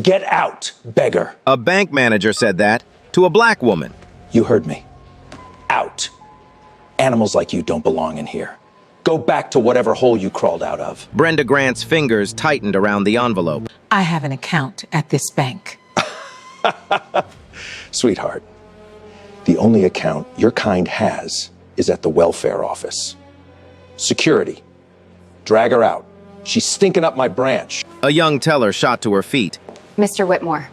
Get out, beggar. A bank manager said that to a black woman. You heard me. Out. Animals like you don't belong in here. Go back to whatever hole you crawled out of. Brenda Grant's fingers tightened around the envelope. I have an account at this bank. Sweetheart, the only account your kind has is at the welfare office. Security. Drag her out. She's stinking up my branch. A young teller shot to her feet. Mr. Whitmore,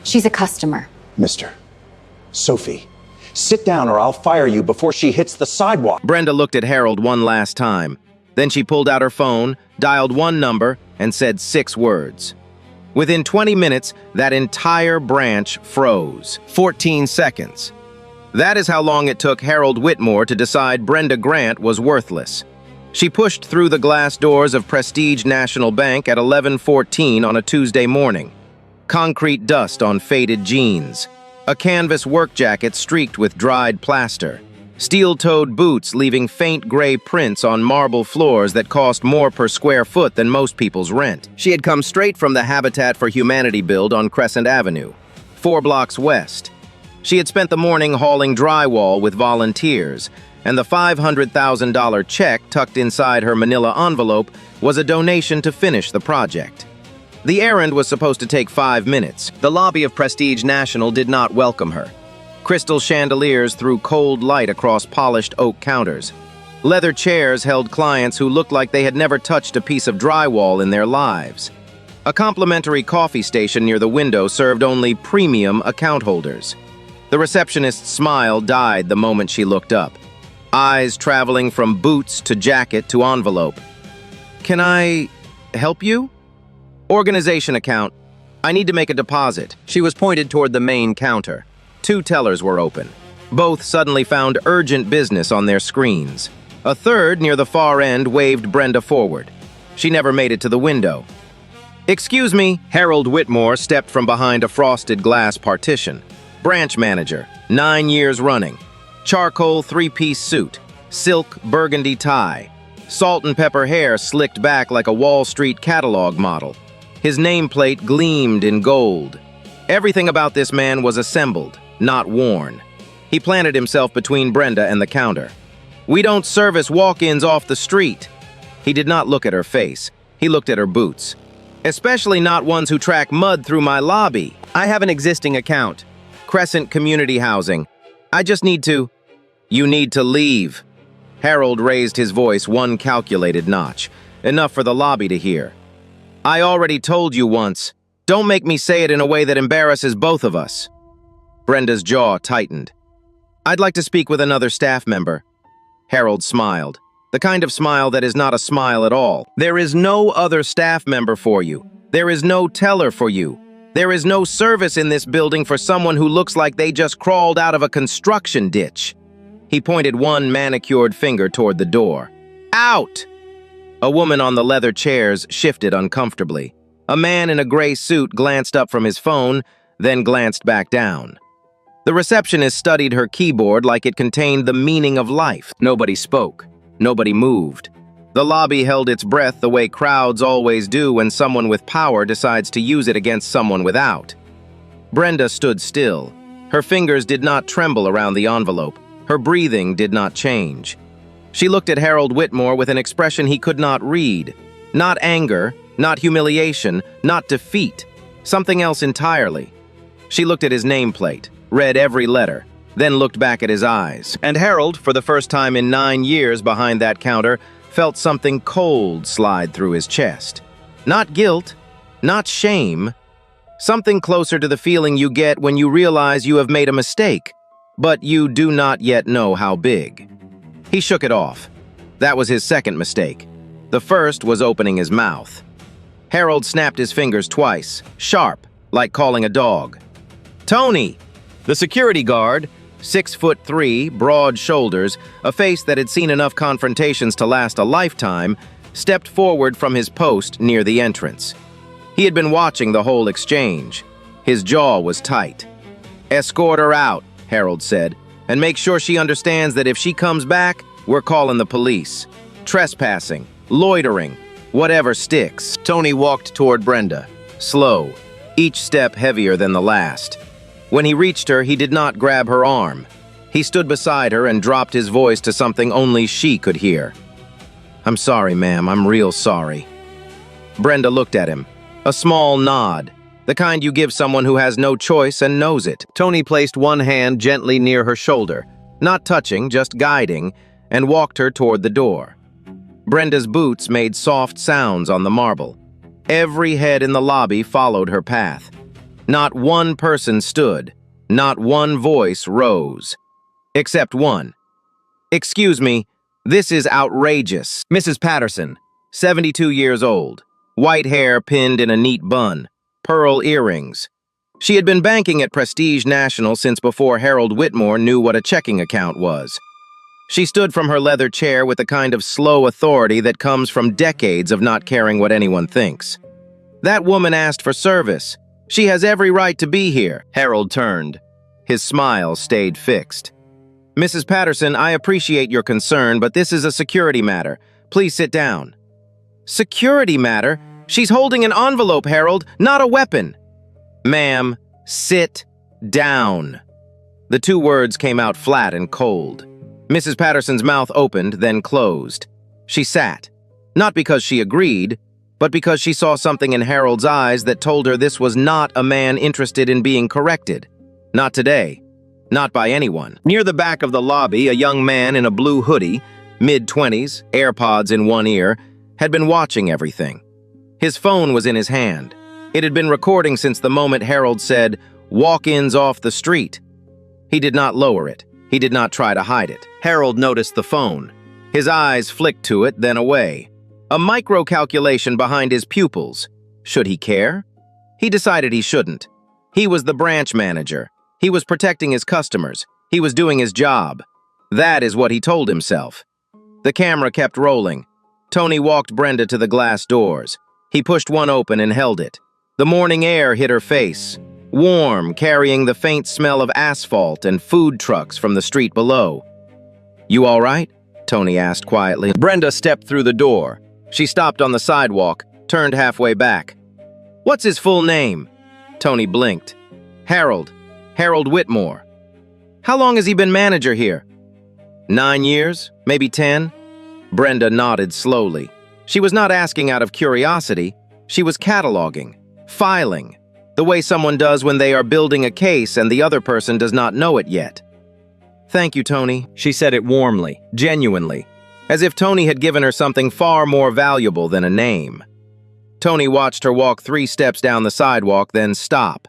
she's a customer. Mister. Sophie, sit down or I'll fire you before she hits the sidewalk. Brenda looked at Harold one last time. Then she pulled out her phone, dialed one number, and said 6 words. Within 20 minutes, that entire branch froze. 14 seconds. That is how long it took Harold Whitmore to decide Brenda Grant was worthless. She pushed through the glass doors of Prestige National Bank at 11:14 on a Tuesday morning. Concrete dust on faded jeans. A canvas work jacket streaked with dried plaster. Steel-toed boots leaving faint gray prints on marble floors that cost more per square foot than most people's rent. She had come straight from the Habitat for Humanity build on Crescent Avenue, 4 blocks west. She had spent the morning hauling drywall with volunteers, and the $500,000 check tucked inside her manila envelope was a donation to finish the project. The errand was supposed to take 5 minutes. The lobby of Prestige National did not welcome her. Crystal chandeliers threw cold light across polished oak counters. Leather chairs held clients who looked like they had never touched a piece of drywall in their lives. A complimentary coffee station near the window served only premium account holders. The receptionist's smile died the moment she looked up. Eyes traveling from boots to jacket to envelope. "Can I help you?" "Organization account. I need to make a deposit." She was pointed toward the main counter. 2 tellers were open. Both suddenly found urgent business on their screens. A third, near the far end, waved Brenda forward. She never made it to the window. "Excuse me." Harold Whitmore stepped from behind a frosted glass partition. Branch manager, 9 years running. Charcoal 3-piece suit, silk burgundy tie, salt and pepper hair slicked back like a Wall Street catalog model. His nameplate gleamed in gold. Everything about this man was assembled, not worn. He planted himself between Brenda and the counter. "We don't service walk-ins off the street." He did not look at her face. He looked at her boots. "Especially not ones who track mud through my lobby. I have an existing account. Crescent Community Housing. I just need to—" "You need to leave." Harold raised his voice one calculated notch, enough for the lobby to hear. "I already told you once. Don't make me say it in a way that embarrasses both of us." Brenda's jaw tightened. "I'd like to speak with another staff member." Harold smiled. The kind of smile that is not a smile at all. "There is no other staff member for you. There is no teller for you. There is no service in this building for someone who looks like they just crawled out of a construction ditch." He pointed one manicured finger toward the door. "Out!" A woman on the leather chairs shifted uncomfortably. A man in a gray suit glanced up from his phone, then glanced back down. The receptionist studied her keyboard like it contained the meaning of life. Nobody spoke. Nobody moved. The lobby held its breath the way crowds always do when someone with power decides to use it against someone without. Brenda stood still. Her fingers did not tremble around the envelope. Her breathing did not change. She looked at Harold Whitmore with an expression he could not read. Not anger, not humiliation, not defeat. Something else entirely. She looked at his nameplate, read every letter, then looked back at his eyes. And Harold, for the first time in 9 years behind that counter, felt something cold slide through his chest. Not guilt, not shame. Something closer to the feeling you get when you realize you have made a mistake, but you do not yet know how big. He shook it off. That was his second mistake. The first was opening his mouth. Harold snapped his fingers twice, sharp, like calling a dog. "Tony!" The security guard, 6'3", broad shoulders, a face that had seen enough confrontations to last a lifetime, stepped forward from his post near the entrance. He had been watching the whole exchange. His jaw was tight. "Escort her out," Harold said, "and make sure she understands that if she comes back, we're calling the police. Trespassing, loitering, whatever sticks." Tony walked toward Brenda, slow, each step heavier than the last. When he reached her, he did not grab her arm. He stood beside her and dropped his voice to something only she could hear. "I'm sorry, ma'am. I'm real sorry." Brenda looked at him. A small nod, the kind you give someone who has no choice and knows it. Tony placed one hand gently near her shoulder, not touching, just guiding, and walked her toward the door. Brenda's boots made soft sounds on the marble. Every head in the lobby followed her path. Not one person stood. Not one voice rose. Except one. "Excuse me, this is outrageous." Mrs. Patterson, 72 years old, white hair pinned in a neat bun, pearl earrings. She had been banking at Prestige National since before Harold Whitmore knew what a checking account was. She stood from her leather chair with the kind of slow authority that comes from decades of not caring what anyone thinks. "That woman asked for service. She has every right to be here." Harold turned. His smile stayed fixed. "Mrs. Patterson, I appreciate your concern, but this is a security matter. Please sit down." "Security matter? She's holding an envelope, Harold, not a weapon." "Ma'am, sit down." The two words came out flat and cold. Mrs. Patterson's mouth opened, then closed. She sat, not because she agreed, but because she saw something in Harold's eyes that told her this was not a man interested in being corrected. Not today. Not by anyone. Near the back of the lobby, a young man in a blue hoodie, mid-20s, AirPods in one ear, had been watching everything. His phone was in his hand. It had been recording since the moment Harold said, "Walk-ins off the street." He did not lower it. He did not try to hide it. Harold noticed the phone. His eyes flicked to it, then away. A micro-calculation behind his pupils. Should he care? He decided he shouldn't. He was the branch manager. He was protecting his customers. He was doing his job. That is what he told himself. The camera kept rolling. Tony walked Brenda to the glass doors. He pushed one open and held it. The morning air hit her face. Warm, carrying the faint smell of asphalt and food trucks from the street below. "You all right?" Tony asked quietly. Brenda stepped through the door. She stopped on the sidewalk, turned halfway back. "What's his full name?" Tony blinked. "Harold. Harold Whitmore." "How long has he been manager here?" 9 years, maybe 10. Brenda nodded slowly. She was not asking out of curiosity. She was cataloging, filing, the way someone does when they are building a case and the other person does not know it yet. "Thank you, Tony." She said it warmly, genuinely, as if Tony had given her something far more valuable than a name. Tony watched her walk 3 steps down the sidewalk, then stop.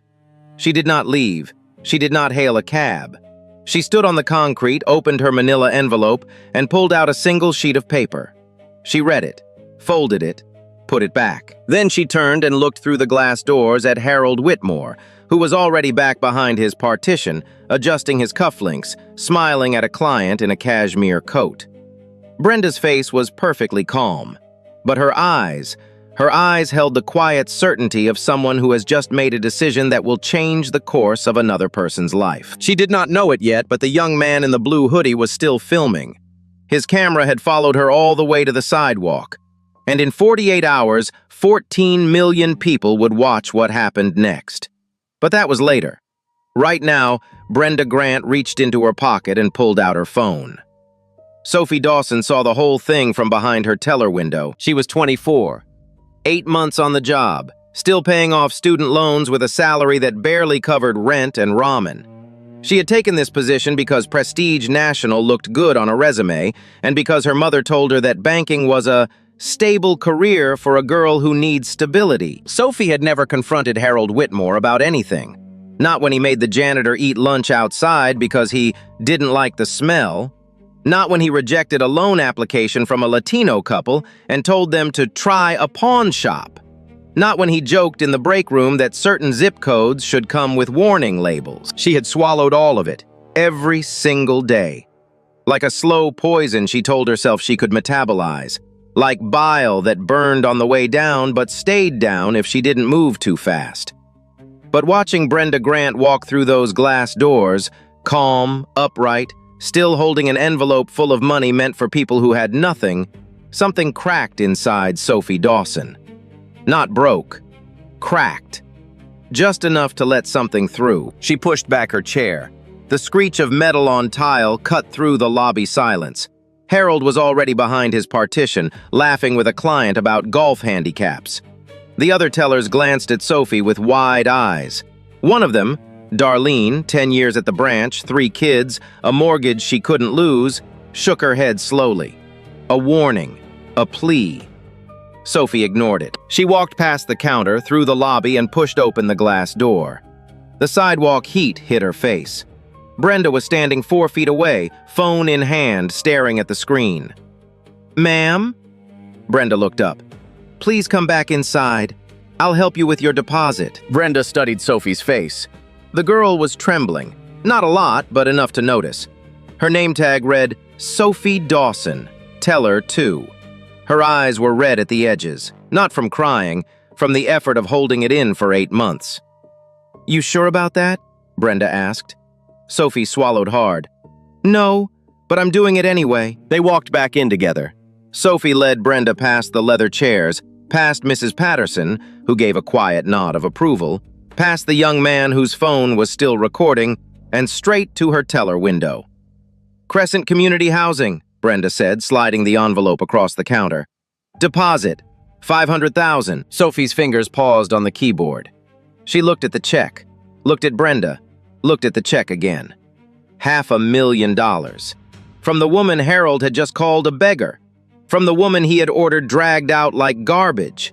She did not leave. She did not hail a cab. She stood on the concrete, opened her manila envelope, and pulled out a single sheet of paper. She read it, folded it, put it back. Then she turned and looked through the glass doors at Harold Whitmore, who was already back behind his partition, adjusting his cufflinks, smiling at a client in a cashmere coat. Brenda's face was perfectly calm, but her eyes held the quiet certainty of someone who has just made a decision that will change the course of another person's life. She did not know it yet, but the young man in the blue hoodie was still filming. His camera had followed her all the way to the sidewalk. And in 48 hours, 14 million people would watch what happened next. But that was later. Right now, Brenda Grant reached into her pocket and pulled out her phone. Sophie Dawson saw the whole thing from behind her teller window. She was 24. 8 months on the job, still paying off student loans with a salary that barely covered rent and ramen. She had taken this position because Prestige National looked good on a resume and because her mother told her that banking was a stable career for a girl who needs stability. Sophie had never confronted Harold Whitmore about anything. Not when he made the janitor eat lunch outside because he didn't like the smell. Not when he rejected a loan application from a Latino couple and told them to try a pawn shop. Not when he joked in the break room that certain zip codes should come with warning labels. She had swallowed all of it, every single day. Like a slow poison she told herself she could metabolize. Like bile that burned on the way down but stayed down if she didn't move too fast. But watching Brenda Grant walk through those glass doors, calm, upright, still holding an envelope full of money meant for people who had nothing, something cracked inside Sophie Dawson. Not broke, cracked. just enough to let something through. She pushed back her chair. The screech of metal on tile cut through the lobby silence. Harold was already behind his partition, laughing with a client about golf handicaps. The other tellers glanced at Sophie with wide eyes. One of them, Darlene, 10 years at the branch, 3 kids, a mortgage she couldn't lose, shook her head slowly. A warning, a plea. Sophie ignored it. She walked past the counter, through the lobby, and pushed open the glass door. The sidewalk heat hit her face. Brenda was standing 4 feet away, phone in hand, staring at the screen. "Ma'am?" Brenda looked up. "Please come back inside. I'll help you with your deposit." Brenda studied Sophie's face. The girl was trembling. Not a lot, but enough to notice. Her name tag read, Sophie Dawson, Teller 2. Her eyes were red at the edges, not from crying, from the effort of holding it in for 8 months. "You sure about that?" Brenda asked. Sophie swallowed hard. "No, but I'm doing it anyway." They walked back in together. Sophie led Brenda past the leather chairs, past Mrs. Patterson, who gave a quiet nod of approval, past the young man whose phone was still recording, and straight to her teller window. "Crescent Community Housing," Brenda said, sliding the envelope across the counter. "Deposit, $500,000. Sophie's fingers paused on the keyboard. She looked at the check, looked at Brenda, looked at the check again. $500,000. From the woman Harold had just called a beggar. From the woman he had ordered dragged out like garbage.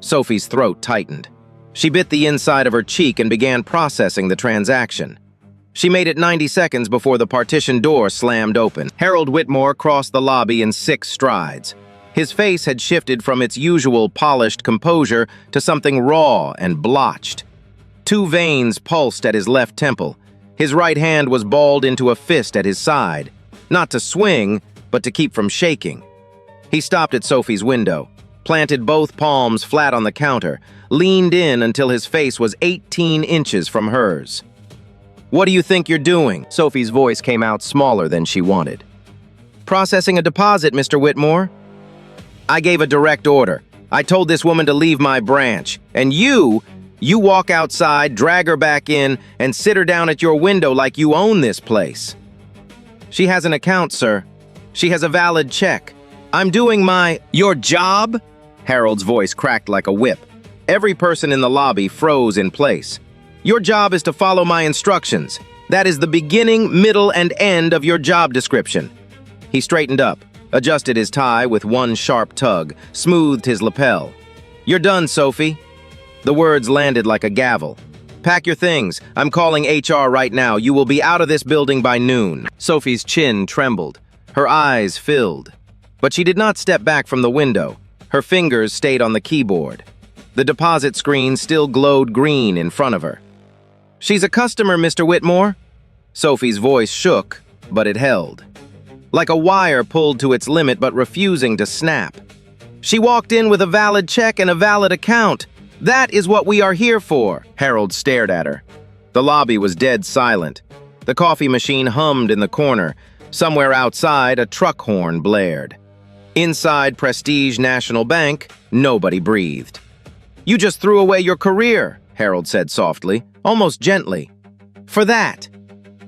Sophie's throat tightened. She bit the inside of her cheek and began processing the transaction. She made it 90 seconds before the partition door slammed open. Harold Whitmore crossed the lobby in 6 strides. His face had shifted from its usual polished composure to something raw and blotched. 2 veins pulsed at his left temple. His right hand was balled into a fist at his side, not to swing, but to keep from shaking. He stopped at Sophie's window, planted both palms flat on the counter, leaned in until his face was 18 inches from hers. "What do you think you're doing?" Sophie's voice came out smaller than she wanted. "Processing a deposit, Mr. Whitmore." "I gave a direct order. I told this woman to leave my branch. And you walk outside, drag her back in, and sit her down at your window like you own this place." "She has an account, sir. She has a valid check. I'm doing your job?" Harold's voice cracked like a whip. Every person in the lobby froze in place. "Your job is to follow my instructions. That is the beginning, middle, and end of your job description." He straightened up, adjusted his tie with one sharp tug, smoothed his lapel. "You're done, Sophie." The words landed like a gavel. "Pack your things. I'm calling HR right now. You will be out of this building by noon." Sophie's chin trembled. Her eyes filled. But she did not step back from the window. Her fingers stayed on the keyboard. The deposit screen still glowed green in front of her. "She's a customer, Mr. Whitmore." Sophie's voice shook, but it held. Like a wire pulled to its limit but refusing to snap. "She walked in with a valid check and a valid account. That is what we are here for." Harold stared at her. The lobby was dead silent. The coffee machine hummed in the corner. Somewhere outside, a truck horn blared. Inside Prestige National Bank, nobody breathed. "You just threw away your career," Harold said softly, almost gently. "For that."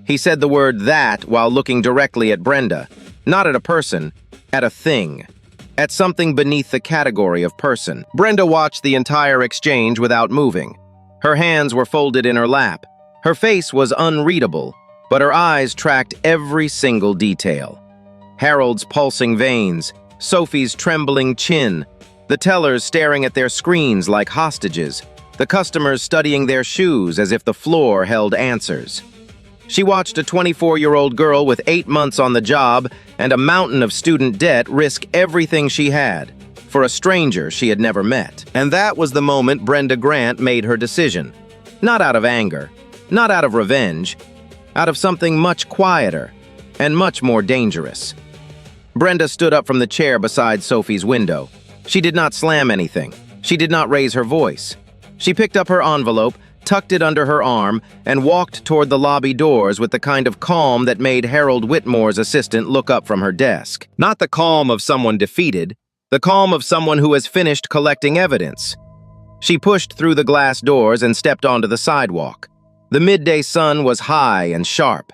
He said the word "that" while looking directly at Brenda, not at a person, at a thing. At something beneath the category of person. Brenda watched the entire exchange without moving. Her hands were folded in her lap. Her face was unreadable, but her eyes tracked every single detail. Harold's pulsing veins, Sophie's trembling chin, the tellers staring at their screens like hostages, the customers studying their shoes as if the floor held answers. She watched a 24-year-old girl with 8 months on the job and a mountain of student debt risk everything she had for a stranger she had never met. And that was the moment Brenda Grant made her decision. Not out of anger, not out of revenge, out of something much quieter and much more dangerous. Brenda stood up from the chair beside Sophie's window. She did not slam anything. She did not raise her voice. She picked up her envelope, tucked it under her arm, and walked toward the lobby doors with the kind of calm that made Harold Whitmore's assistant look up from her desk. Not the calm of someone defeated, the calm of someone who has finished collecting evidence. She pushed through the glass doors and stepped onto the sidewalk. The midday sun was high and sharp.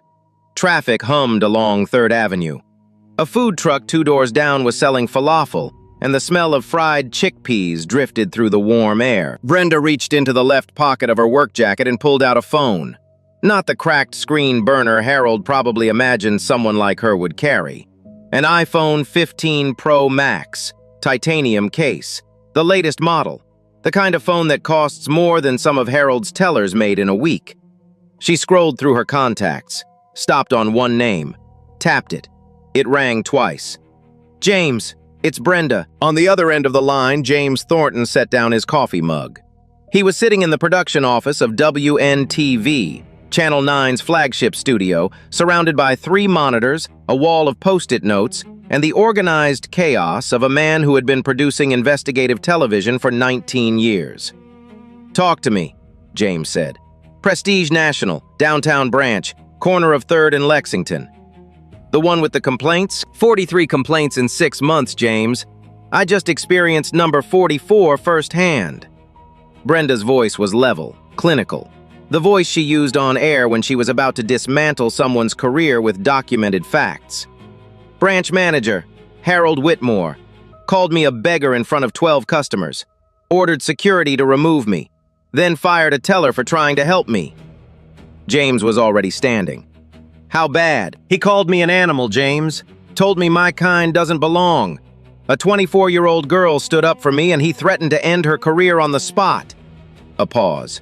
Traffic hummed along 3rd Avenue. A food truck 2 doors down was selling falafel, and the smell of fried chickpeas drifted through the warm air. Brenda reached into the left pocket of her work jacket and pulled out a phone. Not the cracked screen burner Harold probably imagined someone like her would carry. An iPhone 15 Pro Max, titanium case, the latest model, the kind of phone that costs more than some of Harold's tellers made in a week. She scrolled through her contacts, stopped on one name, tapped it. It rang twice. "James, it's Brenda." On the other end of the line, James Thornton set down his coffee mug. He was sitting in the production office of WNTV, Channel 9's flagship studio, surrounded by 3 monitors, a wall of Post-it notes, and the organized chaos of a man who had been producing investigative television for 19 years. "Talk to me," James said. "Prestige National, downtown Branch, corner of 3rd and Lexington." "The one with the complaints?" 43 complaints in 6 months, James. I just experienced number 44 firsthand." Brenda's voice was level, clinical. The voice she used on air when she was about to dismantle someone's career with documented facts. "Branch manager, Harold Whitmore, called me a beggar in front of 12 customers, ordered security to remove me, then fired a teller for trying to help me." James was already standing. "How bad?" "He called me an animal, James. Told me my kind doesn't belong. A 24-year-old girl stood up for me and he threatened to end her career on the spot." A pause.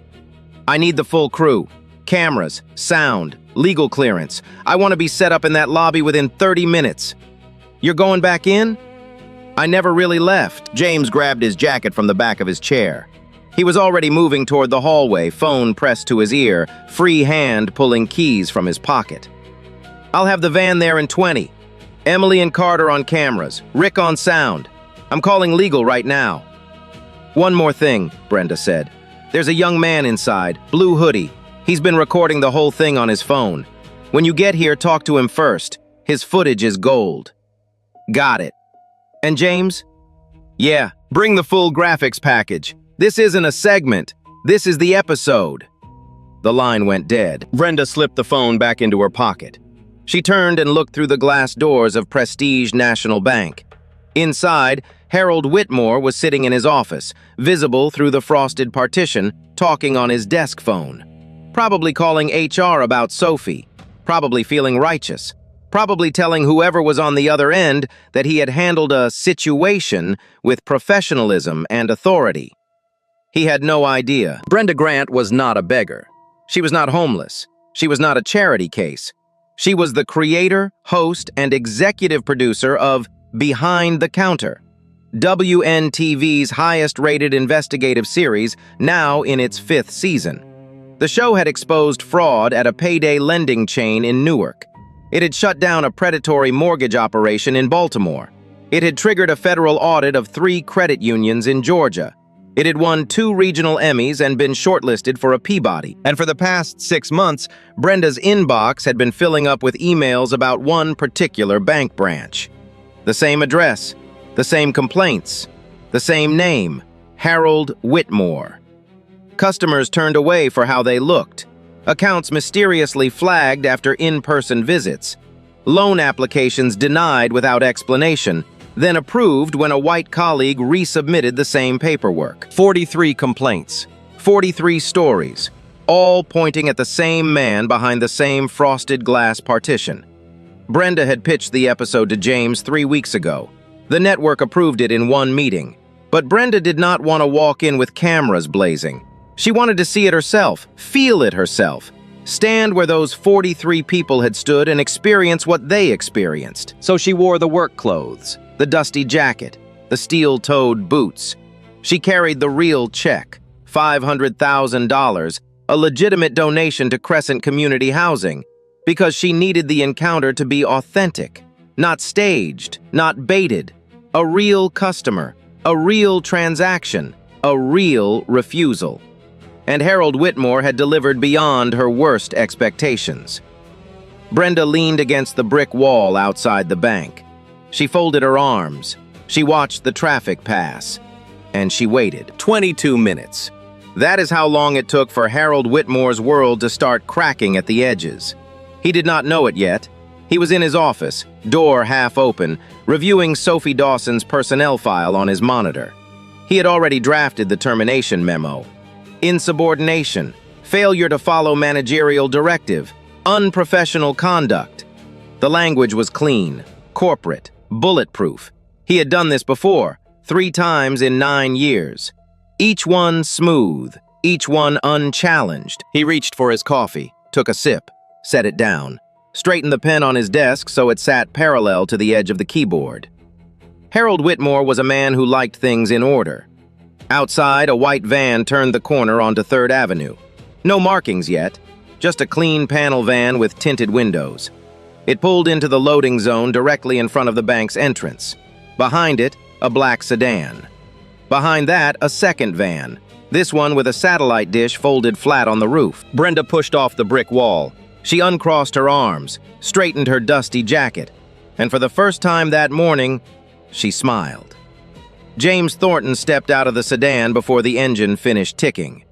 "I need the full crew. Cameras, sound, legal clearance. I want to be set up in that lobby within 30 minutes. You're going back in?" "I never really left." James grabbed his jacket from the back of his chair. He was already moving toward the hallway, phone pressed to his ear, free hand pulling keys from his pocket. "I'll have the van there in 20. Emily and Carter on cameras, Rick on sound. I'm calling legal right now." "One more thing," Brenda said. "There's a young man inside, blue hoodie. He's been recording the whole thing on his phone. When you get here, talk to him first. His footage is gold." "Got it." "And James?" "Yeah, bring the full graphics package. This isn't a segment. This is the episode." The line went dead. Brenda slipped the phone back into her pocket. She turned and looked through the glass doors of Prestige National Bank. Inside, Harold Whitmore was sitting in his office, visible through the frosted partition, talking on his desk phone. Probably calling HR about Sophie. Probably feeling righteous. Probably telling whoever was on the other end that he had handled a situation with professionalism and authority. He had no idea. Brenda Grant was not a beggar. She was not homeless. She was not a charity case. She was the creator, host, and executive producer of Behind the Counter, WNTV's highest-rated investigative series, now in its 5th season. The show had exposed fraud at a payday lending chain in Newark. It had shut down a predatory mortgage operation in Baltimore. It had triggered a federal audit of 3 credit unions in Georgia. It had won 2 regional Emmys and been shortlisted for a Peabody. And for the past 6 months, Brenda's inbox had been filling up with emails about one particular bank branch. The same address, the same complaints, the same name, Harold Whitmore. Customers turned away for how they looked. Accounts mysteriously flagged after in-person visits. Loan applications denied without explanation, then approved when a white colleague resubmitted the same paperwork. 43 complaints, 43 stories, all pointing at the same man behind the same frosted glass partition. Brenda had pitched the episode to James 3 weeks ago. The network approved it in one meeting. But Brenda did not want to walk in with cameras blazing. She wanted to see it herself, feel it herself, stand where those 43 people had stood and experience what they experienced. So she wore the work clothes, the dusty jacket, the steel-toed boots. She carried the real check, $500,000, a legitimate donation to Crescent Community Housing, because she needed the encounter to be authentic, not staged, not baited. A real customer, a real transaction, a real refusal. And Harold Whitmore had delivered beyond her worst expectations. Brenda leaned against the brick wall outside the bank. She folded her arms. She watched the traffic pass. And she waited 22 minutes. That is how long it took for Harold Whitmore's world to start cracking at the edges. He did not know it yet. He was in his office, door half open, reviewing Sophie Dawson's personnel file on his monitor. He had already drafted the termination memo. Insubordination, failure to follow managerial directive, unprofessional conduct. The language was clean, corporate, bulletproof. He had done this before, 3 times in 9 years. Each one smooth, each one unchallenged. He reached for his coffee, took a sip, set it down, straightened the pen on his desk so it sat parallel to the edge of the keyboard. Harold Whitmore was a man who liked things in order. Outside, a white van turned the corner onto 3rd Avenue. No markings yet, just a clean panel van with tinted windows. It pulled into the loading zone directly in front of the bank's entrance. Behind it, a black sedan. Behind that, a second van, this one with a satellite dish folded flat on the roof. Brenda pushed off the brick wall. She uncrossed her arms, straightened her dusty jacket, and for the first time that morning, she smiled. James Thornton stepped out of the sedan before the engine finished ticking.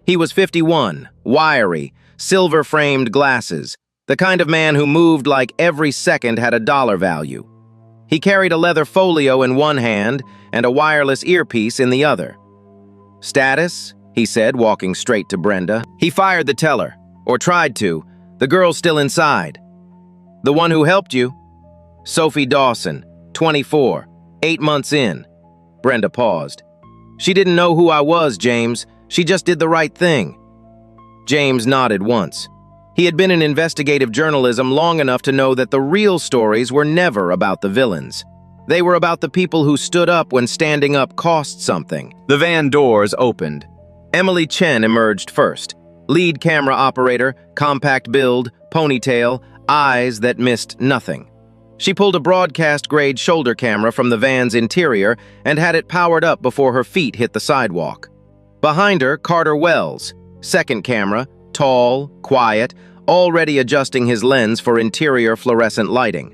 He was 51, wiry, silver-framed glasses, the kind of man who moved like every second had a dollar value. He carried a leather folio in one hand and a wireless earpiece in the other. "Status?" he said, walking straight to Brenda. He fired the teller, or tried to. The girl's still inside. "The one who helped you?" "Sophie Dawson, 24, 8 months in." Brenda paused. "She didn't know who I was, James. She just did the right thing." James nodded once. He had been in investigative journalism long enough to know that the real stories were never about the villains. They were about the people who stood up when standing up cost something. The van doors opened. Emily Chen emerged first. Lead camera operator, compact build, ponytail, eyes that missed nothing. She pulled a broadcast-grade shoulder camera from the van's interior and had it powered up before her feet hit the sidewalk. Behind her, Carter Wells, second camera, tall, quiet, already adjusting his lens for interior fluorescent lighting.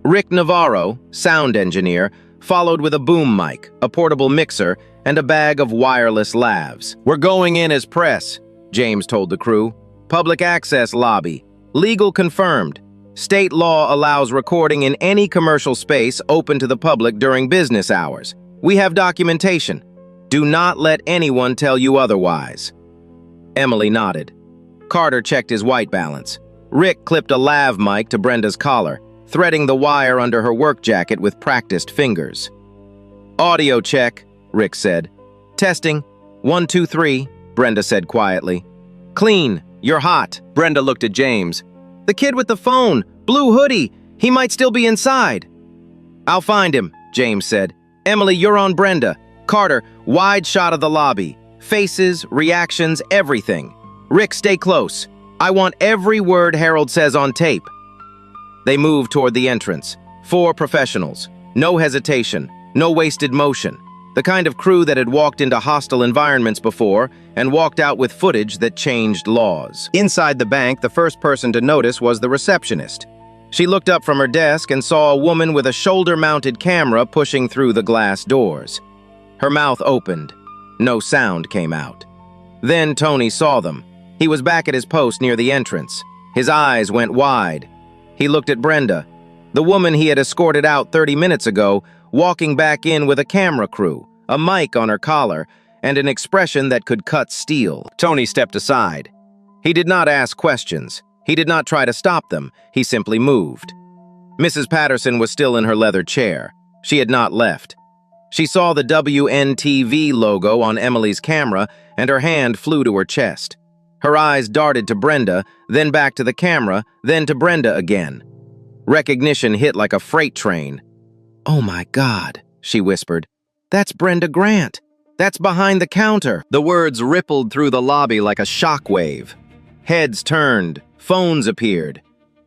Rick Navarro, sound engineer, followed with a boom mic, a portable mixer, and a bag of wireless lavs. "We're going in as press," James told the crew. "Public access lobby. Legal confirmed. State law allows recording in any commercial space open to the public during business hours. We have documentation. Do not let anyone tell you otherwise." Emily nodded. Carter checked his white balance. Rick clipped a lav mic to Brenda's collar, threading the wire under her work jacket with practiced fingers. "Audio check," Rick said. "Testing. 1, 2, 3, Brenda said quietly. "Clean. You're hot." Brenda looked at James. "The kid with the phone, blue hoodie. He might still be inside." "I'll find him," James said. "Emily, you're on Brenda. Carter, wide shot of the lobby. Faces, reactions, everything. Rick, stay close. I want every word Harold says on tape." They moved toward the entrance. 4 professionals. No hesitation, no wasted motion. The kind of crew that had walked into hostile environments before and walked out with footage that changed laws. Inside the bank, the first person to notice was the receptionist. She looked up from her desk and saw a woman with a shoulder-mounted camera pushing through the glass doors. Her mouth opened. No sound came out. Then Tony saw them. He was back at his post near the entrance. His eyes went wide. He looked at Brenda, the woman he had escorted out 30 minutes ago, walking back in with a camera crew, a mic on her collar, and an expression that could cut steel. Tony stepped aside. He did not ask questions. He did not try to stop them. He simply moved. Mrs. Patterson was still in her leather chair. She had not left. She saw the WNTV logo on Emily's camera, and her hand flew to her chest. Her eyes darted to Brenda, then back to the camera, then to Brenda again. Recognition hit like a freight train. "Oh my God," she whispered. "That's Brenda Grant. That's behind the counter." The words rippled through the lobby like a shockwave. Heads turned, phones appeared.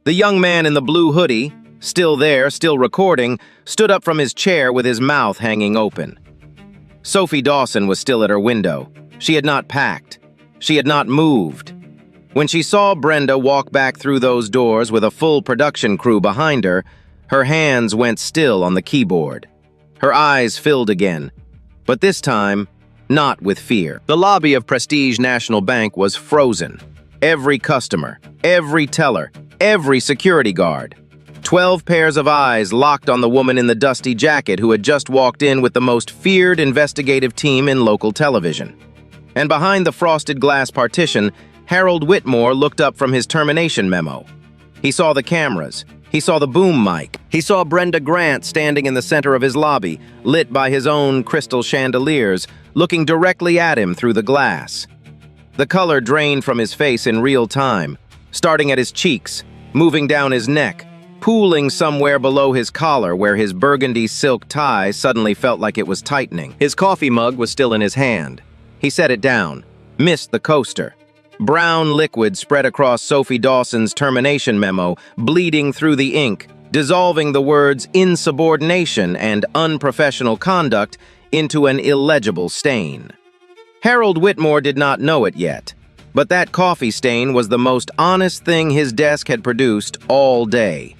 The young man in the blue hoodie, still there, still recording, stood up from his chair with his mouth hanging open. Sophie Dawson was still at her window. She had not packed. She had not moved. When she saw Brenda walk back through those doors with a full production crew behind her, her hands went still on the keyboard. Her eyes filled again. But this time, not with fear. The lobby of Prestige National Bank was frozen. Every customer, every teller, every security guard. 12 pairs of eyes locked on the woman in the dusty jacket who had just walked in with the most feared investigative team in local television. And behind the frosted glass partition, Harold Whitmore looked up from his termination memo. He saw the cameras. He saw the boom mic. He saw Brenda Grant standing in the center of his lobby, lit by his own crystal chandeliers, looking directly at him through the glass. The color drained from his face in real time, starting at his cheeks, moving down his neck, pooling somewhere below his collar where his burgundy silk tie suddenly felt like it was tightening. His coffee mug was still in his hand. He set it down, missed the coaster. Brown liquid spread across Sophie Dawson's termination memo, bleeding through the ink, dissolving the words insubordination and unprofessional conduct into an illegible stain. Harold Whitmore did not know it yet, but that coffee stain was the most honest thing his desk had produced all day.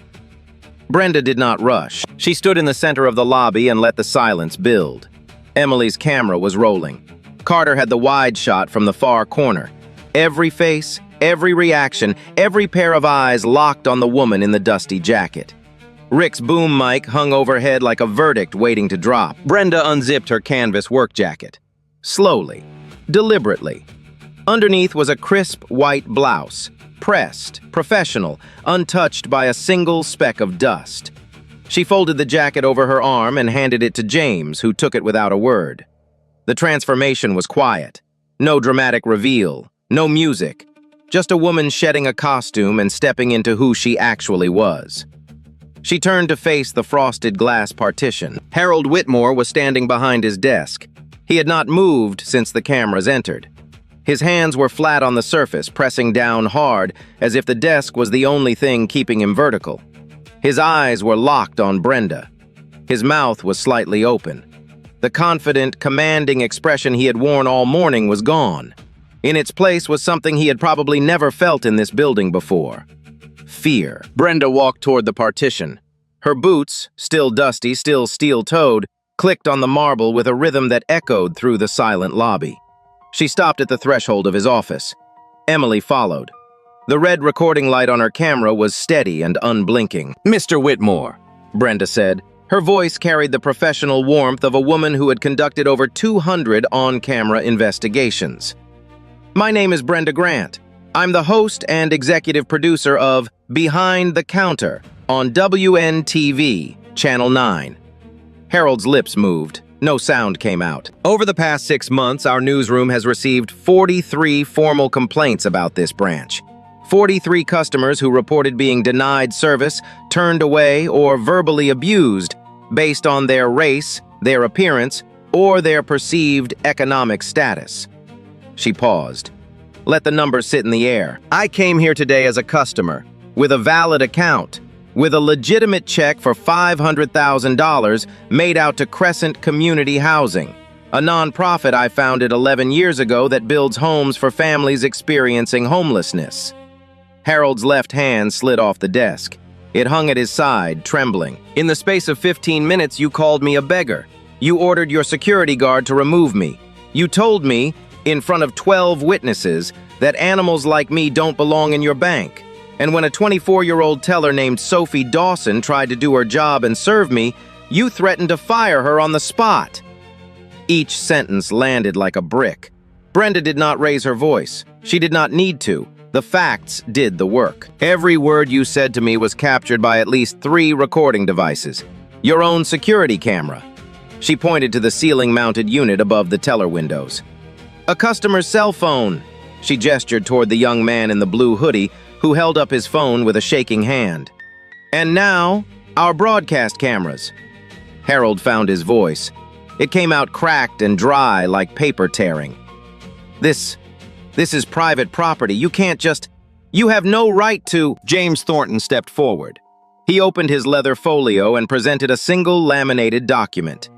Brenda did not rush. She stood in the center of the lobby and let the silence build. Emily's camera was rolling. Carter had the wide shot from the far corner. Every face, every reaction, every pair of eyes locked on the woman in the dusty jacket. Rick's boom mic hung overhead like a verdict waiting to drop. Brenda unzipped her canvas work jacket. Slowly, deliberately. Underneath was a crisp white blouse, pressed, professional, untouched by a single speck of dust. She folded the jacket over her arm and handed it to James, who took it without a word. The transformation was quiet. No dramatic reveal, no music. Just a woman shedding a costume and stepping into who she actually was. She turned to face the frosted glass partition. Harold Whitmore was standing behind his desk. He had not moved since the cameras entered. His hands were flat on the surface, pressing down hard, as if the desk was the only thing keeping him vertical. His eyes were locked on Brenda. His mouth was slightly open. The confident, commanding expression he had worn all morning was gone. In its place was something he had probably never felt in this building before. Fear. Brenda walked toward the partition. Her boots, still dusty, still steel-toed, clicked on the marble with a rhythm that echoed through the silent lobby. She stopped at the threshold of his office. Emily followed. The red recording light on her camera was steady and unblinking. "Mr. Whitmore," Brenda said. Her voice carried the professional warmth of a woman who had conducted over 200 on-camera investigations. "My name is Brenda Grant. I'm the host and executive producer of Behind the Counter on WNTV, Channel 9. Harold's lips moved. No sound came out. Over the past 6 months, our newsroom has received 43 formal complaints about this branch. 43 customers who reported being denied service, turned away, or verbally abused based on their race, their appearance, or their perceived economic status. She paused. Let the number sit in the air. I came here today as a customer, with a valid account, with a legitimate check for $500,000 made out to Crescent Community Housing, a nonprofit I founded 11 years ago that builds homes for families experiencing homelessness. Harold's left hand slid off the desk. It hung at his side, trembling. In the space of 15 minutes, you called me a beggar. You ordered your security guard to remove me. You told me, in front of 12 witnesses, that animals like me don't belong in your bank. And when a 24-year-old teller named Sophie Dawson tried to do her job and serve me, you threatened to fire her on the spot. Each sentence landed like a brick. Brenda did not raise her voice. She did not need to. The facts did the work. Every word you said to me was captured by at least 3 recording devices. Your own security camera. She pointed to the ceiling-mounted unit above the teller windows. A customer's cell phone. She gestured toward the young man in the blue hoodie who held up his phone with a shaking hand. And now, our broadcast cameras. Harold found his voice. It came out cracked and dry like paper tearing. This is private property. You can't just... You have no right to... James Thornton stepped forward. He opened his leather folio and presented a single laminated document.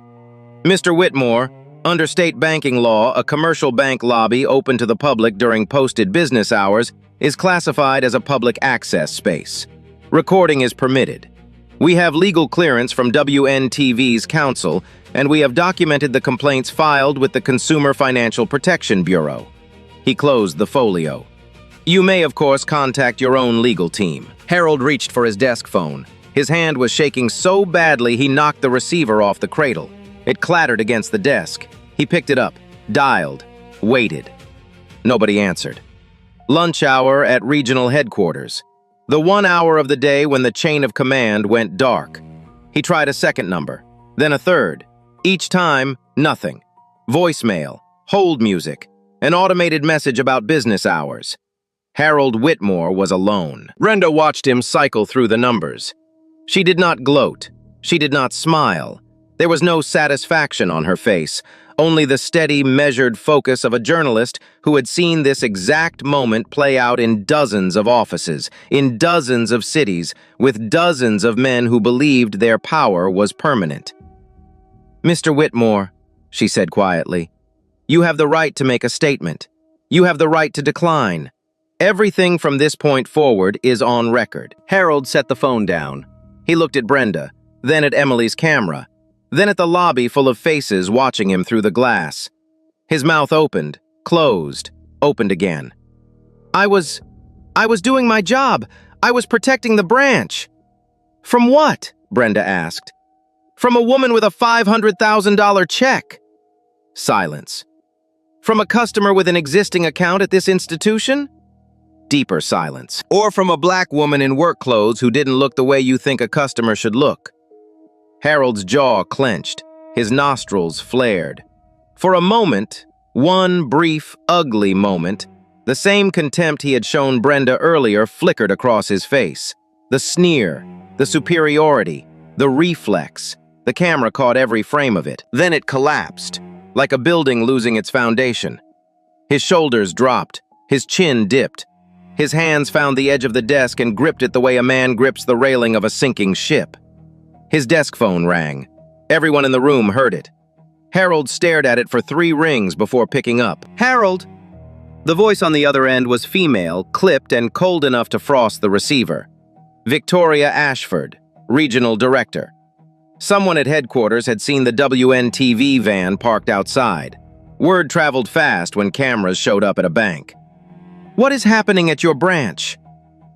Mr. Whitmore, under state banking law, a commercial bank lobby open to the public during posted business hours is classified as a public access space. Recording is permitted. We have legal clearance from WNTV's counsel and we have documented the complaints filed with the Consumer Financial Protection Bureau. He closed the folio. You may, of course, contact your own legal team. Harold reached for his desk phone. His hand was shaking so badly he knocked the receiver off the cradle. It clattered against the desk. He picked it up, dialed, waited. Nobody answered. Lunch hour at regional headquarters. The 1 hour of the day when the chain of command went dark. He tried a second number, then a third. Each time, nothing. Voicemail, hold music, an automated message about business hours. Harold Whitmore was alone. Brenda watched him cycle through the numbers. She did not gloat. She did not smile. There was no satisfaction on her face, only the steady, measured focus of a journalist who had seen this exact moment play out in dozens of offices, in dozens of cities, with dozens of men who believed their power was permanent. Mr. Whitmore, she said quietly, you have the right to make a statement. You have the right to decline. Everything from this point forward is on record. Harold set the phone down. He looked at Brenda, then at Emily's camera, then at the lobby full of faces watching him through the glass. His mouth opened, closed, opened again. I was doing my job. I was protecting the branch. From what? Brenda asked. From a woman with a $500,000 check. Silence. From a customer with an existing account at this institution? Deeper silence. Or from a black woman in work clothes who didn't look the way you think a customer should look. Harold's jaw clenched. His nostrils flared. For a moment, one brief, ugly moment, the same contempt he had shown Brenda earlier flickered across his face. The sneer, the superiority, the reflex. The camera caught every frame of it. Then it collapsed, like a building losing its foundation. His shoulders dropped. His chin dipped. His hands found the edge of the desk and gripped it the way a man grips the railing of a sinking ship. His desk phone rang. Everyone in the room heard it. Harold stared at it for 3 rings before picking up. Harold! The voice on the other end was female, clipped and cold enough to frost the receiver. Victoria Ashford, Regional Director. Someone at headquarters had seen the WNTV van parked outside. Word traveled fast when cameras showed up at a bank. What is happening at your branch?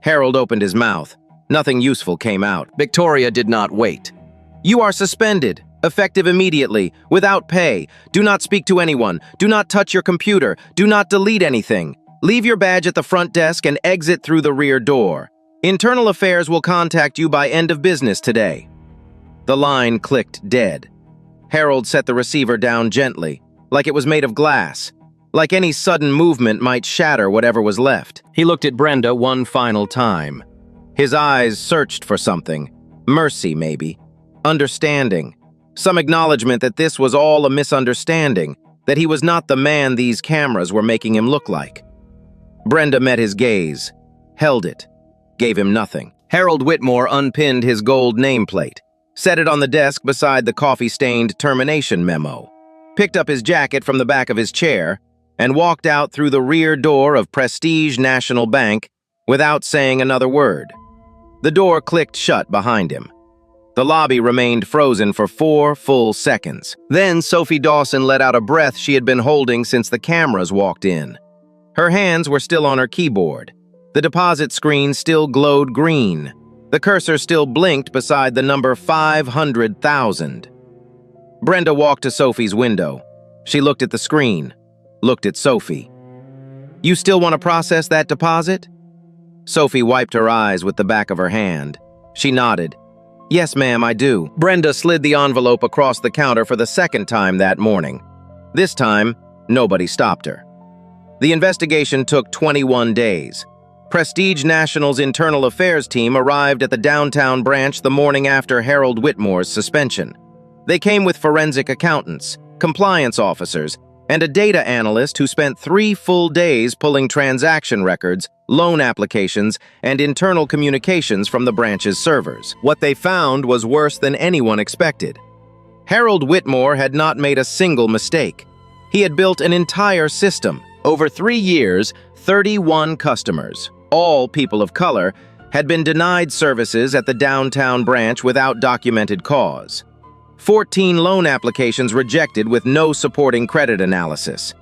Harold opened his mouth. Nothing useful came out. Victoria did not wait. You are suspended, effective immediately, without pay. Do not speak to anyone. Do not touch your computer. Do not delete anything. Leave your badge at the front desk and exit through the rear door. Internal Affairs will contact you by end of business today. The line clicked dead. Harold set the receiver down gently, like it was made of glass, like any sudden movement might shatter whatever was left. He looked at Brenda one final time. His eyes searched for something. Mercy, maybe. Understanding. Some acknowledgement that this was all a misunderstanding, that he was not the man these cameras were making him look like. Brenda met his gaze, held it, gave him nothing. Harold Whitmore unpinned his gold nameplate, set it on the desk beside the coffee-stained termination memo, picked up his jacket from the back of his chair, and walked out through the rear door of Prestige National Bank without saying another word. The door clicked shut behind him. The lobby remained frozen for 4 full seconds. Then Sophie Dawson let out a breath she had been holding since the cameras walked in. Her hands were still on her keyboard. The deposit screen still glowed green. The cursor still blinked beside the number 500,000. Brenda walked to Sophie's window. She looked at the screen, looked at Sophie. You still want to process that deposit? Sophie wiped her eyes with the back of her hand. She nodded. Yes, ma'am, I do. Brenda slid the envelope across the counter for the 2nd time that morning. This time, nobody stopped her. The investigation took 21 days. Prestige National's internal affairs team arrived at the downtown branch the morning after Harold Whitmore's suspension. They came with forensic accountants, compliance officers, and a data analyst who spent 3 full days pulling transaction records, loan applications, and internal communications from the branch's servers. What they found was worse than anyone expected. Harold Whitmore had not made a single mistake. He had built an entire system. Over 3 years, 31 customers, all people of color, had been denied services at the downtown branch without documented cause. 14 loan applications rejected with no supporting credit analysis.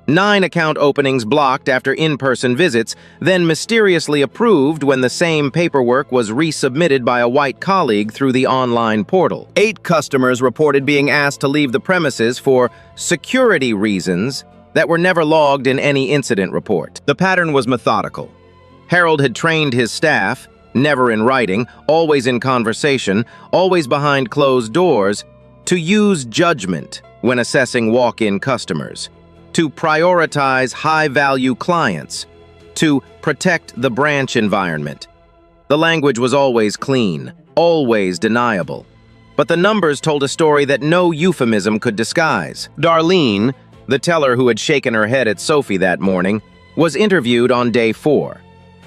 9 account openings blocked after in-person visits, then mysteriously approved when the same paperwork was resubmitted by a white colleague through the online portal. 8 customers reported being asked to leave the premises for security reasons that were never logged in any incident report. The pattern was methodical. Harold had trained his staff, never in writing, always in conversation, always behind closed doors, to use judgment when assessing walk-in customers, to prioritize high-value clients, to protect the branch environment. The language was always clean, always deniable. But the numbers told a story that no euphemism could disguise. Darlene, the teller who had shaken her head at Sophie that morning, was interviewed on day 4.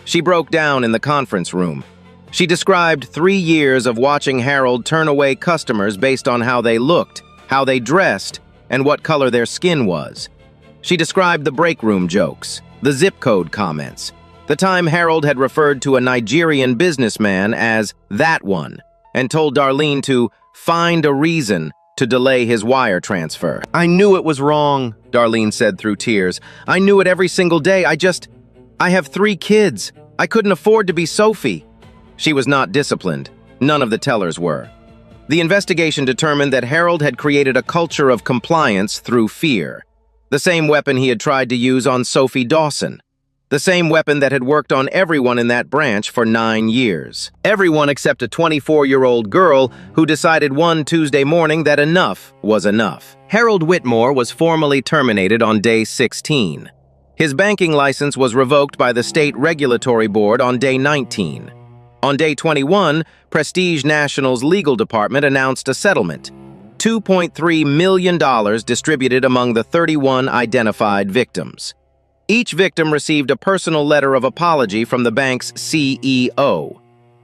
She broke down in the conference room. She described 3 years of watching Harold turn away customers based on how they looked, how they dressed, and what color their skin was. She described the break room jokes, the zip code comments, the time Harold had referred to a Nigerian businessman as that one, and told Darlene to find a reason to delay his wire transfer. "I knew it was wrong," Darlene said through tears. "I knew it every single day. I have 3 kids. I couldn't afford to be Sophie." She was not disciplined. None of the tellers were. The investigation determined that Harold had created a culture of compliance through fear. The same weapon he had tried to use on Sophie Dawson. The same weapon that had worked on everyone in that branch for 9 years. Everyone except a 24-year-old girl who decided one Tuesday morning that enough was enough. Harold Whitmore was formally terminated on day 16. His banking license was revoked by the state regulatory board on day 19. On day 21, Prestige National's legal department announced a settlement. $2.3 million distributed among the 31 identified victims. Each victim received a personal letter of apology from the bank's CEO.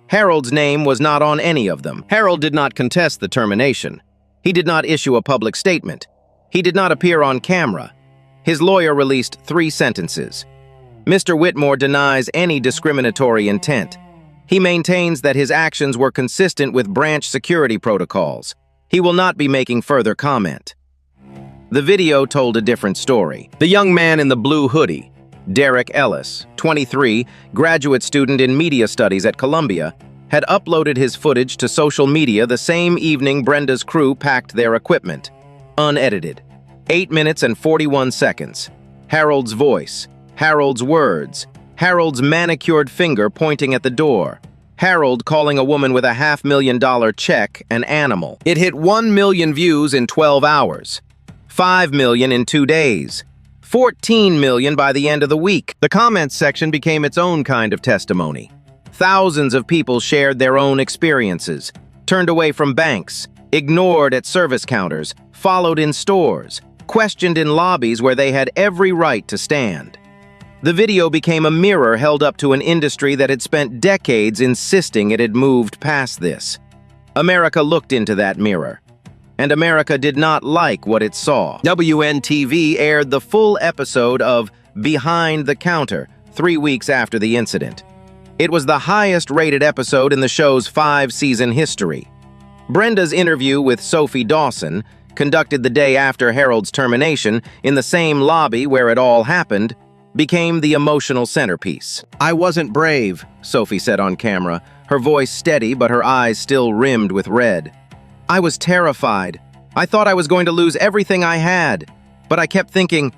Harold's name was not on any of them. Harold did not contest the termination. He did not issue a public statement. He did not appear on camera. His lawyer released 3 sentences. Mr. Whitmore denies any discriminatory intent. He maintains that his actions were consistent with branch security protocols. He will not be making further comment. The video told a different story. The young man in the blue hoodie, Derek Ellis, 23, graduate student in media studies at Columbia, had uploaded his footage to social media the same evening Brenda's crew packed their equipment. Unedited. 8 minutes and 41 seconds. Harold's voice, Harold's words, Harold's manicured finger pointing at the door. Harold calling a woman with a $500,000 check an animal. It hit 1 million views in 12 hours, 5 million in 2 days, 14 million by the end of the week. The comments section became its own kind of testimony. Thousands of people shared their own experiences, turned away from banks, ignored at service counters, followed in stores, questioned in lobbies where they had every right to stand. The video became a mirror held up to an industry that had spent decades insisting it had moved past this. America looked into that mirror, and America did not like what it saw. WNTV aired the full episode of Behind the Counter 3 weeks after the incident. It was the highest-rated episode in the show's 5-season history. Brenda's interview with Sophie Dawson, conducted the day after Harold's termination in the same lobby where it all happened, became the emotional centerpiece. "I wasn't brave," Sophie said on camera, her voice steady but her eyes still rimmed with red. "I was terrified. I thought I was going to lose everything I had. But I kept thinking,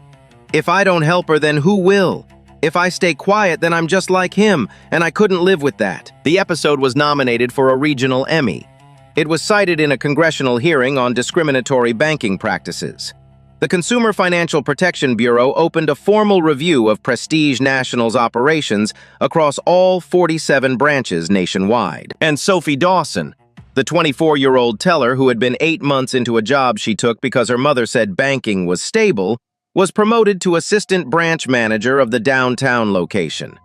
if I don't help her, then who will? If I stay quiet, then I'm just like him, and I couldn't live with that." The episode was nominated for a regional Emmy. It was cited in a congressional hearing on discriminatory banking practices. The Consumer Financial Protection Bureau opened a formal review of Prestige National's operations across all 47 branches nationwide. And Sophie Dawson, the 24-year-old teller who had been 8 months into a job she took because her mother said banking was stable, was promoted to assistant branch manager of the downtown location.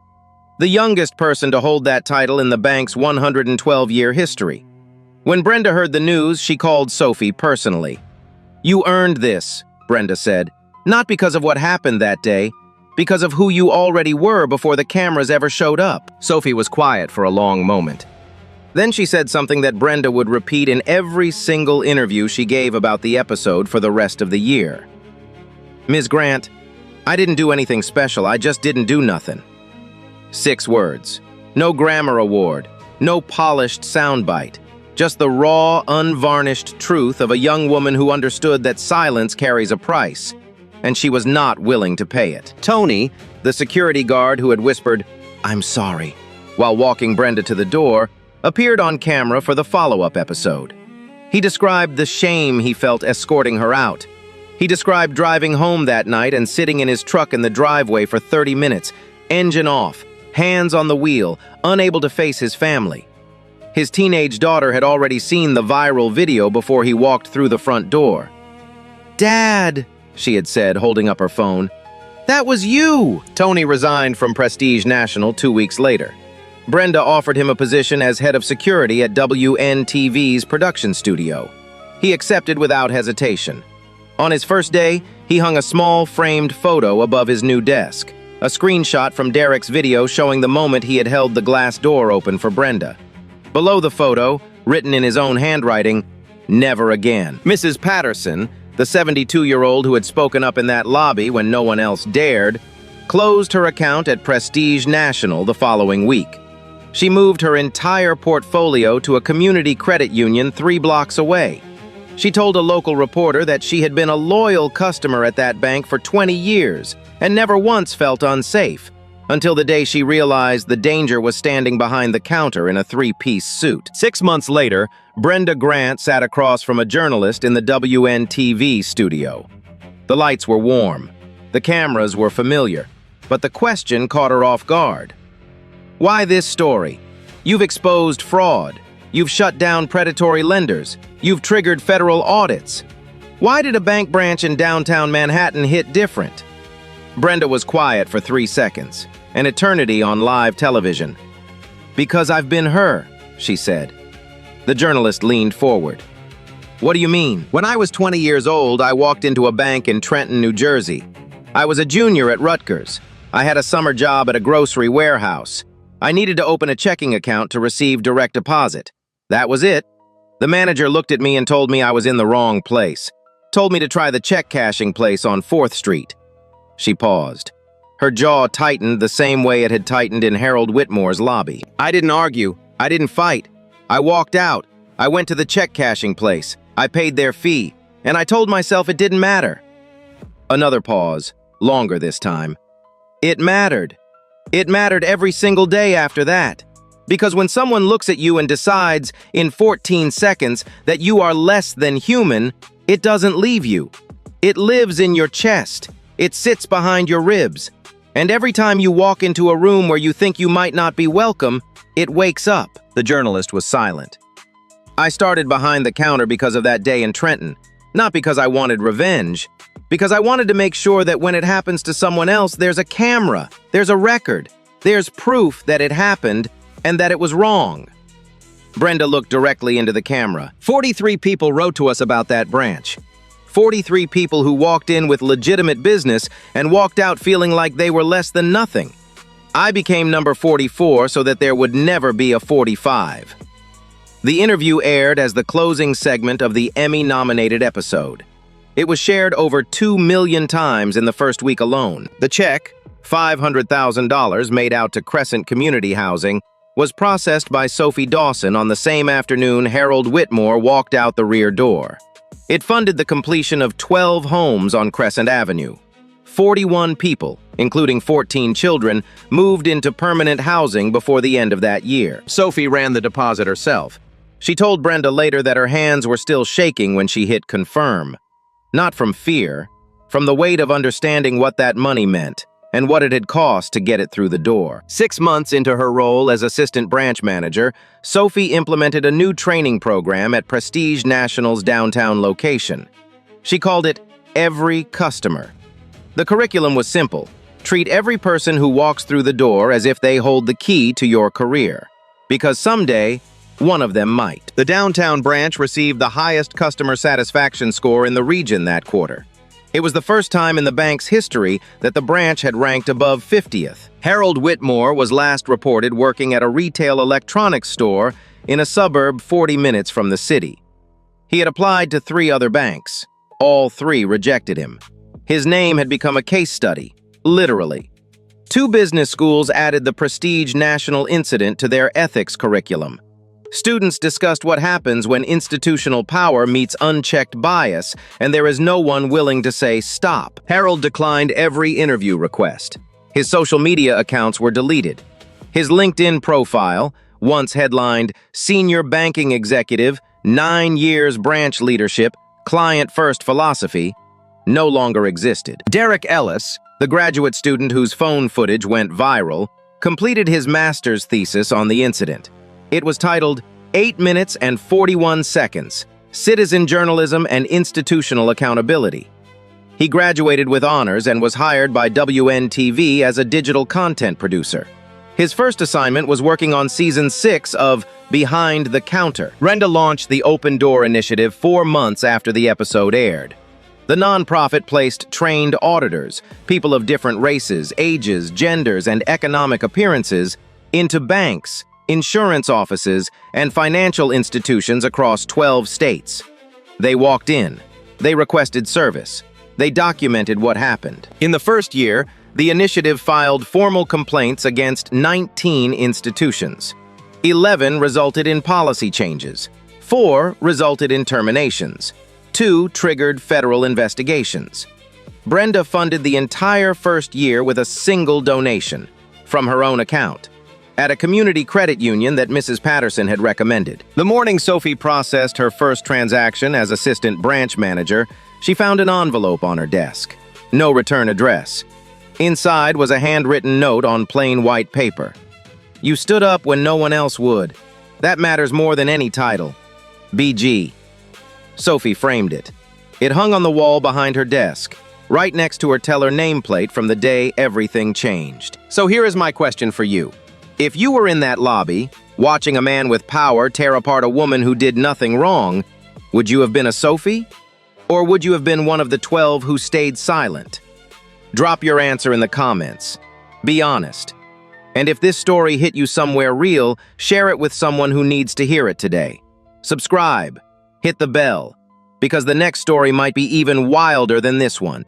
The youngest person to hold that title in the bank's 112-year history. When Brenda heard the news, she called Sophie personally. "You earned this," Brenda said, "not because of what happened that day, because of who you already were before the cameras ever showed up." Sophie was quiet for a long moment. Then she said something that Brenda would repeat in every single interview she gave about the episode for the rest of the year. "Ms. Grant, I didn't do anything special, I just didn't do nothing." 6 words. No grammar award, no polished soundbite. Just the raw, unvarnished truth of a young woman who understood that silence carries a price, and she was not willing to pay it. Tony, the security guard who had whispered, "I'm sorry," while walking Brenda to the door, appeared on camera for the follow-up episode. He described the shame he felt escorting her out. He described driving home that night and sitting in his truck in the driveway for 30 minutes, engine off, hands on the wheel, unable to face his family. His teenage daughter had already seen the viral video before he walked through the front door. "Dad," she had said, holding up her phone, "that was you!" Tony resigned from Prestige National 2 weeks later. Brenda offered him a position as head of security at WNTV's production studio. He accepted without hesitation. On his first day, he hung a small framed photo above his new desk, a screenshot from Derek's video showing the moment he had held the glass door open for Brenda. Below the photo, written in his own handwriting, "Never again." Mrs. Patterson, the 72-year-old who had spoken up in that lobby when no one else dared, closed her account at Prestige National the following week. She moved her entire portfolio to a community credit union 3 blocks away. She told a local reporter that she had been a loyal customer at that bank for 20 years and never once felt unsafe, until the day she realized the danger was standing behind the counter in a 3-piece suit. 6 months later, Brenda Grant sat across from a journalist in the WNTV studio. The lights were warm. The cameras were familiar. But the question caught her off guard. Why this story? You've exposed fraud. You've shut down predatory lenders. You've triggered federal audits. Why did a bank branch in downtown Manhattan hit different? Brenda was quiet for 3 seconds, an eternity on live television. "Because I've been her," she said. The journalist leaned forward. "What do you mean?" "When I was 20 years old, I walked into a bank in Trenton, New Jersey. I was a junior at Rutgers. I had a summer job at a grocery warehouse. I needed to open a checking account to receive direct deposit. That was it. The manager looked at me and told me I was in the wrong place. Told me to try the check cashing place on 4th Street. She paused. Her jaw tightened the same way it had tightened in Harold Whitmore's lobby. "I didn't argue. I didn't fight. I walked out. I went to the check cashing place. I paid their fee. And I told myself it didn't matter." Another pause, longer this time. "It mattered. It mattered every single day after that. Because when someone looks at you and decides in 14 seconds that you are less than human, it doesn't leave you. It lives in your chest. It sits behind your ribs. And every time you walk into a room where you think you might not be welcome, it wakes up." The journalist was silent. "I started behind the counter because of that day in Trenton. Not because I wanted revenge. Because I wanted to make sure that when it happens to someone else, there's a camera, there's a record, there's proof that it happened and that it was wrong." Brenda looked directly into the camera. 43 people wrote to us about that branch. 43 people who walked in with legitimate business and walked out feeling like they were less than nothing. I became number 44 so that there would never be a 45. The interview aired as the closing segment of the Emmy-nominated episode. It was shared over 2 million times in the first week alone. The check, $500,000 made out to Crescent Community Housing, was processed by Sophie Dawson on the same afternoon Harold Whitmore walked out the rear door. It funded the completion of 12 homes on Crescent Avenue. 41 people, including 14 children, moved into permanent housing before the end of that year. Sophie ran the deposit herself. She told Brenda later that her hands were still shaking when she hit confirm. Not from fear, from the weight of understanding what that money meant and what it had cost to get it through the door. 6 months into her role as assistant branch manager, Sophie implemented a new training program at Prestige National's downtown location. She called it Every Customer. The curriculum was simple. Treat every person who walks through the door as if they hold the key to your career. Because someday, one of them might. The downtown branch received the highest customer satisfaction score in the region that quarter. It was the first time in the bank's history that the branch had ranked above 50th. Harold Whitmore was last reported working at a retail electronics store in a suburb 40 minutes from the city. He had applied to 3 other banks. All 3 rejected him. His name had become a case study, literally. 2 business schools added the prestige national incident to their ethics curriculum. Students discussed what happens when institutional power meets unchecked bias, and there is no one willing to say stop. Harold declined every interview request. His social media accounts were deleted. His LinkedIn profile, once headlined Senior Banking Executive, 9 years branch leadership, client-first philosophy, no longer existed. Derek Ellis, the graduate student whose phone footage went viral, completed his master's thesis on the incident. It was titled 8 Minutes and 41 Seconds, Citizen Journalism and Institutional Accountability. He graduated with honors and was hired by WNTV as a digital content producer. His first assignment was working on Season 6 of Behind the Counter. Brenda launched the Open Door initiative 4 months after the episode aired. The nonprofit placed trained auditors, people of different races, ages, genders, and economic appearances, into banks, insurance offices, and financial institutions across 12 states. They walked in. They requested service. They documented what happened. In the first year, the initiative filed formal complaints against 19 institutions. 11 resulted in policy changes. 4 resulted in terminations. 2 triggered federal investigations. Brenda funded the entire first year with a single donation from her own account at a community credit union that Mrs. Patterson had recommended. The morning Sophie processed her first transaction as assistant branch manager, she found an envelope on her desk. No return address. Inside was a handwritten note on plain white paper. You stood up when no one else would. That matters more than any title. BG. Sophie framed it. It hung on the wall behind her desk, right next to her teller nameplate from the day everything changed. So here is my question for you. If you were in that lobby, watching a man with power tear apart a woman who did nothing wrong, would you have been a Sophie? Or would you have been one of the 12 who stayed silent? Drop your answer in the comments. Be honest. And if this story hit you somewhere real, share it with someone who needs to hear it today. Subscribe. Hit the bell, because the next story might be even wilder than this one.